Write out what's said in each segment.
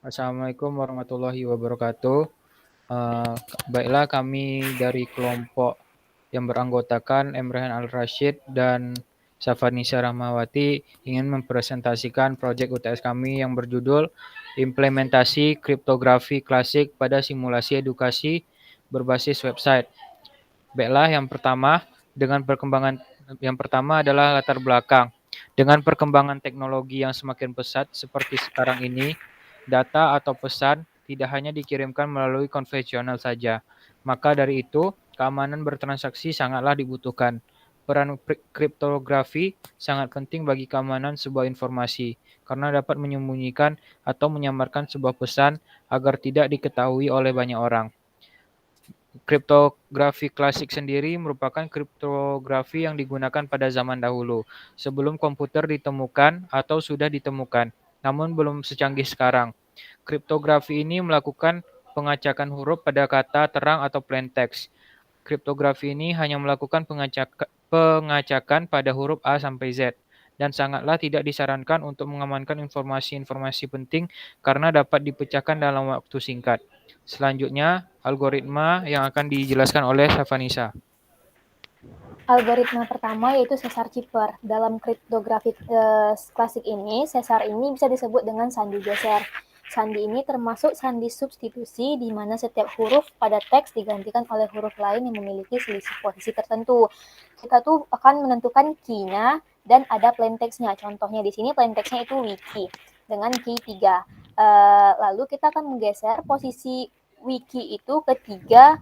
Assalamualaikum warahmatullahi wabarakatuh. Eh, Baiklah, kami dari kelompok yang beranggotakan Emrehan Al-Rashid dan Safarnisa Rahmawati ingin mempresentasikan proyek UTS kami yang berjudul Implementasi Kriptografi Klasik pada Simulasi Edukasi Berbasis Website. Baiklah, yang pertama adalah latar belakang. Dengan perkembangan teknologi yang semakin pesat seperti sekarang ini, data atau pesan tidak hanya dikirimkan melalui konvensional saja. Maka dari itu, keamanan bertransaksi sangatlah dibutuhkan. Peran kriptografi sangat penting bagi keamanan sebuah informasi karena dapat menyembunyikan atau menyamarkan sebuah pesan agar tidak diketahui oleh banyak orang. Kriptografi klasik sendiri merupakan kriptografi yang digunakan pada zaman dahulu, sebelum komputer ditemukan atau sudah ditemukan, namun belum secanggih sekarang. Kriptografi ini melakukan pengacakan huruf pada kata terang atau plain text. Kriptografi ini hanya melakukan pengacakan pada huruf A sampai Z, dan sangatlah tidak disarankan untuk mengamankan informasi-informasi penting karena dapat dipecahkan dalam waktu singkat. Selanjutnya, algoritma yang akan dijelaskan oleh Safanisa. Algoritma pertama yaitu sesar Cipper. Dalam kriptografi klasik ini, sesar ini bisa disebut dengan sandi geser. Sandi ini termasuk sandi substitusi di mana setiap huruf pada teks digantikan oleh huruf lain yang memiliki selisih posisi tertentu. Kita tuh akan menentukan key-nya dan ada plain text-nya. Contohnya di sini plain text-nya itu wiki dengan key 3. Lalu kita akan menggeser posisi wiki itu ke 3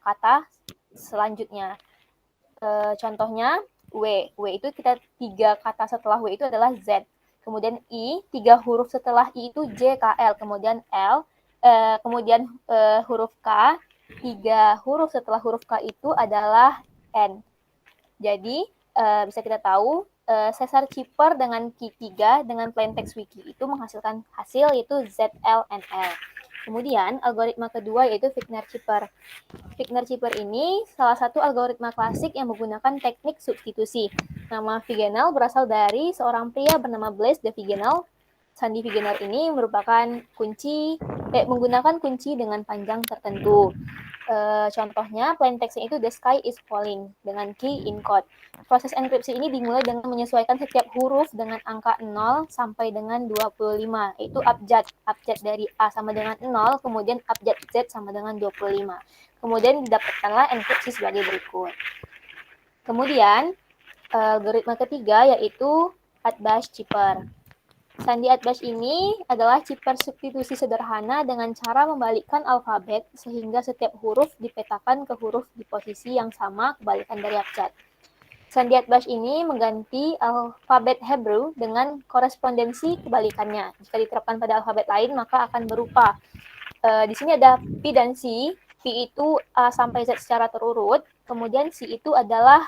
kata selanjutnya. Contohnya W itu kita 3 kata setelah W itu adalah Z. Kemudian I, 3 huruf setelah I itu J, K, L. Kemudian L, kemudian huruf K, 3 huruf setelah huruf K itu adalah N. Jadi bisa kita tahu sesar Cipper dengan key 3 dengan plain text wiki itu menghasilkan hasil yaitu Z, L, N, L. Kemudian algoritma kedua yaitu Wigner-Cipper. Wigner-Cipper ini salah satu algoritma klasik yang menggunakan teknik substitusi. Nama Vigenel berasal dari seorang pria bernama Blaise de Vigenel. Sandi Vigener ini merupakan menggunakan kunci dengan panjang tertentu. Contohnya plain text-nya itu the sky is falling dengan key in code. Proses enkripsi ini dimulai dengan menyesuaikan setiap huruf dengan angka 0 sampai dengan 25, yaitu abjad. Abjad dari A sama dengan 0, kemudian abjad Z sama dengan 25. Kemudian didapatkanlah enkripsi sebagai berikut. Kemudian, algoritma ketiga yaitu Atbash-Cipper. Sandi Atbash ini adalah Cipper substitusi sederhana dengan cara membalikkan alfabet sehingga setiap huruf dipetakan ke huruf di posisi yang sama kebalikan dari abjad. Sandi Atbash ini mengganti alfabet Hebrew dengan korespondensi kebalikannya. Jika diterapkan pada alfabet lain, maka akan berupa. Di sini ada P dan C. P itu A sampai Z secara terurut. Kemudian C itu adalah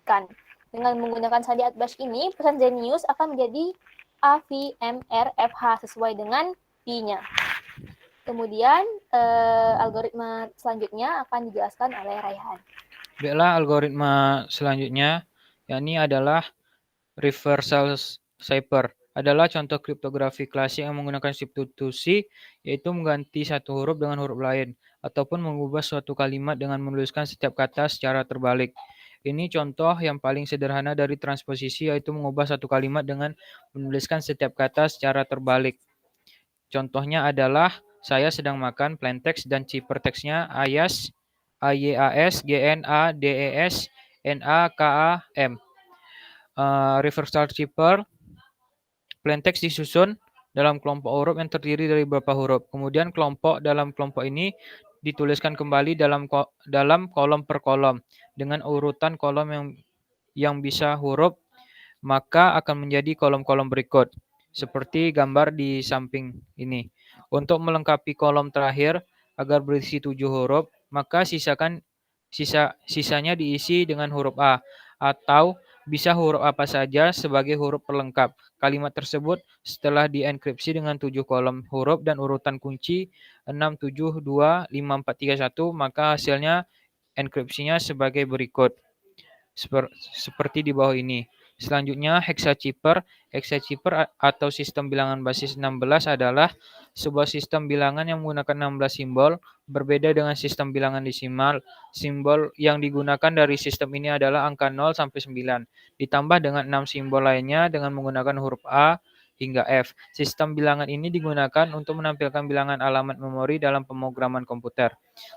kan. Dengan menggunakan Sandi Atbash ini, pesan Zenius akan menjadi A, V, M, R, F, H sesuai dengan P-nya. Kemudian algoritma selanjutnya akan dijelaskan oleh Raihan. Baiklah, algoritma selanjutnya, yakni adalah reversal cipher. Adalah contoh kriptografi klasik yang menggunakan substitusi, yaitu mengganti satu huruf dengan huruf lain, ataupun mengubah suatu kalimat dengan menuliskan setiap kata secara terbalik. Ini contoh yang paling sederhana dari transposisi, yaitu mengubah satu kalimat dengan menuliskan setiap kata secara terbalik. Contohnya adalah saya sedang makan plain text dan cipher text-nya ayas, ayas, gna, des, na, ka, m. Reversal cipher, plain text disusun dalam kelompok huruf yang terdiri dari beberapa huruf. Kemudian dalam kelompok ini dituliskan kembali dalam kolom per kolom dengan urutan kolom yang bisa huruf, maka akan menjadi kolom-kolom berikut seperti gambar di samping ini. Untuk melengkapi kolom terakhir agar berisi 7 huruf, maka sisanya diisi dengan huruf A atau bisa huruf apa saja sebagai huruf pelengkap. Kalimat tersebut setelah dienkripsi dengan 7 kolom huruf dan urutan kunci 6, 7, 2, 5, 4, 3, 1, maka hasilnya enkripsinya sebagai berikut. Seperti di bawah ini. Selanjutnya hexachipper. Hexachipper atau sistem bilangan basis 16 adalah sebuah sistem bilangan yang menggunakan 16 simbol, berbeda dengan sistem bilangan desimal. Simbol yang digunakan dari sistem ini adalah angka 0 sampai 9, ditambah dengan 6 simbol lainnya dengan menggunakan huruf A hingga F. Sistem bilangan ini digunakan untuk menampilkan bilangan alamat memori dalam pemrograman komputer.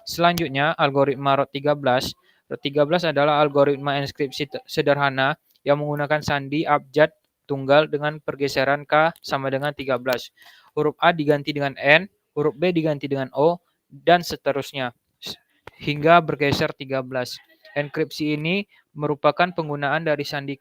Selanjutnya, algoritma ROT13. ROT13 adalah algoritma inskripsi sederhana yang menggunakan sandi abjad tunggal dengan pergeseran K sama dengan 13. Huruf A diganti dengan N, huruf B diganti dengan O, dan seterusnya hingga bergeser 13. Enkripsi ini merupakan penggunaan dari sandi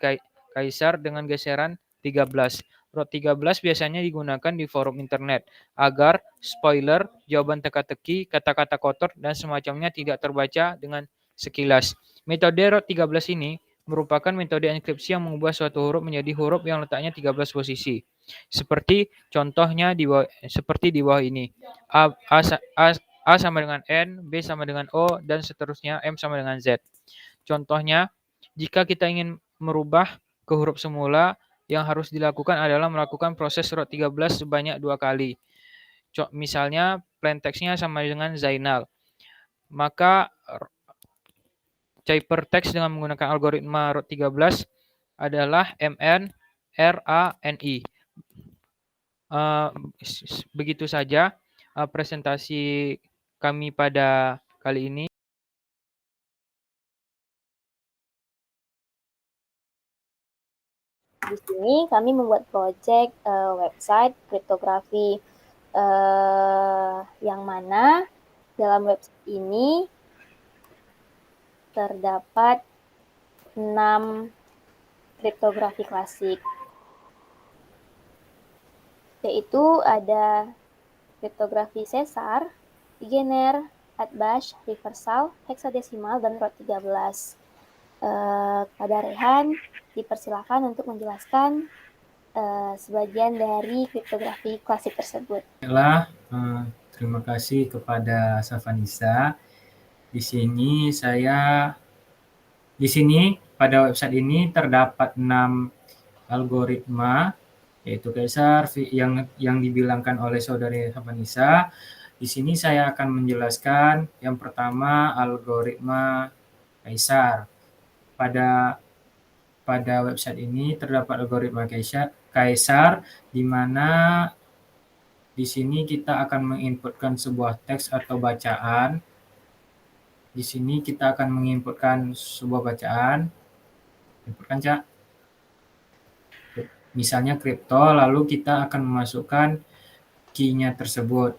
kaisar dengan geseran 13. ROT 13 biasanya digunakan di forum internet agar spoiler, jawaban teka-teki, kata-kata kotor, dan semacamnya tidak terbaca dengan sekilas. Metode ROT 13 ini merupakan metode enkripsi yang mengubah suatu huruf menjadi huruf yang letaknya 13 posisi. Seperti contohnya seperti di bawah ini. A sama dengan N, B sama dengan O, dan seterusnya M sama dengan Z. Contohnya, jika kita ingin merubah ke huruf semula, yang harus dilakukan adalah melakukan proses ROT 13 sebanyak 2 kali. Misalnya, plain text-nya sama dengan Zainal. Maka Ciphertext dengan menggunakan algoritma ROT 13 adalah MN RANI. Begitu saja presentasi kami pada kali ini. Di sini kami membuat project website kriptografi yang mana dalam website ini terdapat 6 kriptografi klasik, yaitu ada kriptografi Caesar, Beginner, Atbash, Reversal, Hexadesimal, dan ROT 13. Pada Rehan, dipersilakan untuk menjelaskan sebagian dari kriptografi klasik tersebut. Terima kasih kepada Safanisa. Di sini pada website ini terdapat 6 algoritma, yaitu Caesar yang dibilangkan oleh saudari Safanisa. Di sini saya akan menjelaskan yang pertama algoritma Caesar. Pada website ini terdapat algoritma Caesar, di mana di sini kita akan menginputkan sebuah teks atau bacaan. Di sini kita akan menginputkan sebuah bacaan. Inputkan, Cak. Misalnya kripto, lalu kita akan memasukkan key-nya tersebut,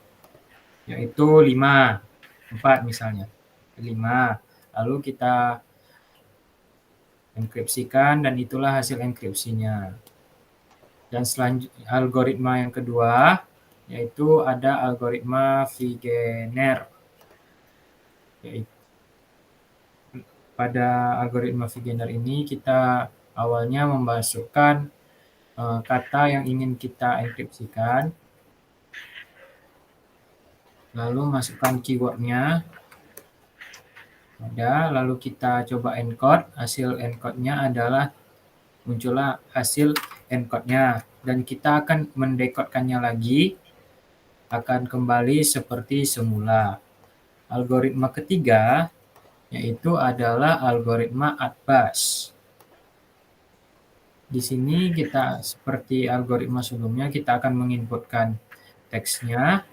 yaitu 5, 4 misalnya. 5. Lalu kita enkripsikan dan itulah hasil enkripsinya. Dan selanjutnya algoritma yang kedua yaitu ada algoritma Wegener. Pada algoritma Wegener ini kita awalnya memasukkan kata yang ingin kita enkripsikan, lalu masukkan keywordnya, lalu kita coba encode. Hasil encode-nya adalah muncullah hasil encode-nya, dan kita akan mendecodekannya lagi, akan kembali seperti semula. Algoritma ketiga yaitu adalah algoritma Atbash. Di sini kita seperti algoritma sebelumnya, kita akan menginputkan teksnya,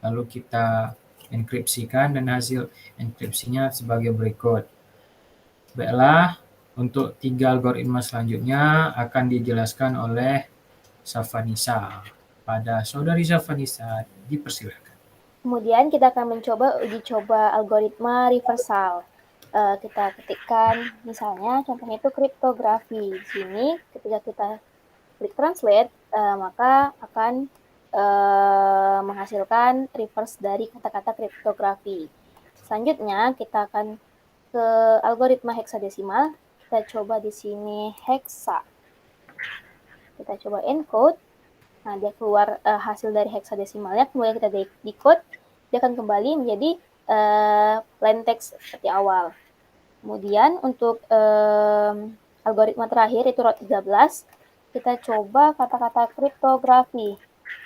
lalu kita enkripsikan dan hasil enkripsinya sebagai berikut. Baiklah, untuk 3 algoritma selanjutnya akan dijelaskan oleh Safanisa. Pada saudari Safanisa, dipersilakan. Kemudian kita akan mencoba uji coba algoritma reversal. Kita ketikkan misalnya contohnya itu kriptografi. Di sini ketika kita klik translate, maka akan menghasilkan reverse dari kata-kata kriptografi. Selanjutnya kita akan ke algoritma heksadesimal. Kita coba di sini hexa. Kita coba encode. Nah, dia keluar hasil dari heksadesimalnya, kemudian kita decode, dia akan kembali menjadi plain text seperti awal. Kemudian untuk algoritma terakhir itu root 13, kita coba kata-kata kriptografi.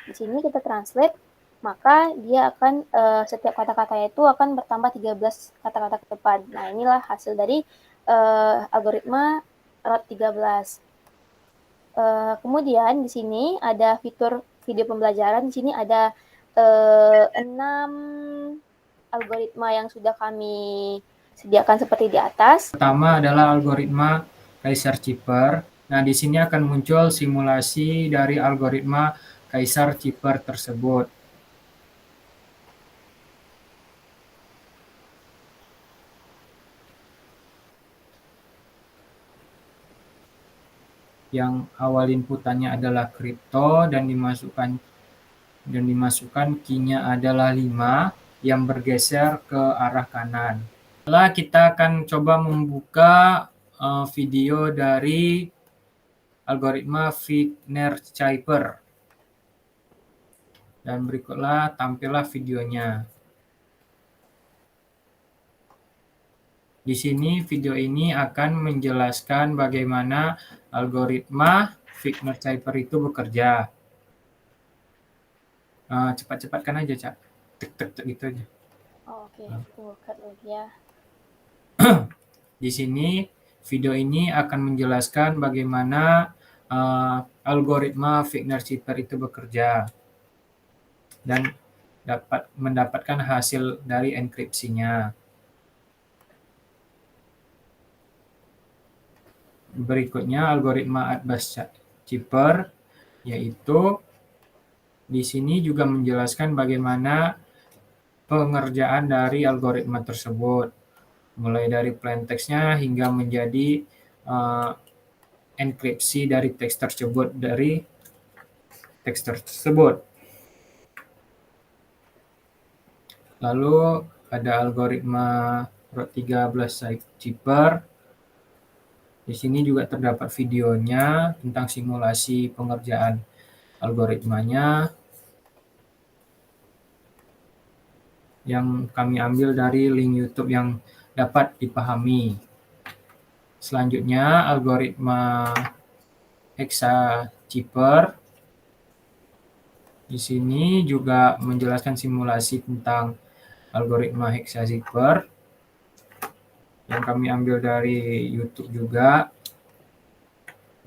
Di sini kita translate, maka dia akan setiap kata-katanya itu akan bertambah 13 kata-kata ke depan. Nah, inilah hasil dari algoritma root 13. Kemudian di sini ada fitur video pembelajaran. Di sini ada 6 algoritma yang sudah kami sediakan seperti di atas. Pertama adalah algoritma Caesar-Cipper. Nah, di sini akan muncul simulasi dari algoritma Caesar-Cipper tersebut. Yang awal inputannya adalah kripto dan dimasukkan key-nya adalah 5 yang bergeser ke arah kanan. Setelah kita akan coba membuka video dari algoritma Wigner-Cipher. Dan berikutlah tampillah videonya. Di sini video ini akan menjelaskan bagaimana algoritma Wigner-Cipher itu bekerja. Cepat-cepatkan aja, Cak. Tek-tek gitu aja. Oke, buka lagi ya. Di sini video ini akan menjelaskan bagaimana algoritma Wigner-Cipher itu bekerja dan dapat mendapatkan hasil dari enkripsinya. Berikutnya algoritma Atlas-Cipher, yaitu di sini juga menjelaskan bagaimana pengerjaan dari algoritma tersebut, mulai dari plain text-nya hingga menjadi enkripsi dari teks tersebut. Lalu ada algoritma root 13 Cipher. Di sini juga terdapat videonya tentang simulasi pengerjaan algoritmanya yang kami ambil dari link YouTube yang dapat dipahami. Selanjutnya algoritma Hexa-Cipher. Di sini juga menjelaskan simulasi tentang algoritma Hexa-Cipher yang kami ambil dari YouTube juga,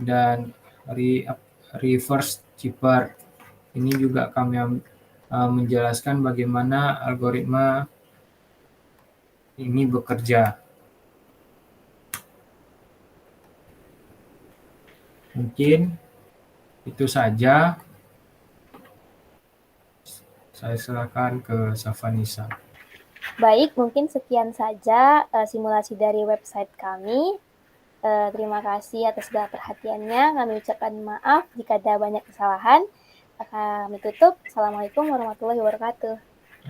dan Reverse-Cipher. Ini juga kami menjelaskan bagaimana algoritma ini bekerja. Mungkin itu saja. Saya serahkan ke Safanisa. Baik, mungkin sekian saja simulasi dari website kami. Terima kasih atas segala perhatiannya. Kami ucapkan maaf jika ada banyak kesalahan. Kami tutup. Assalamualaikum warahmatullahi wabarakatuh.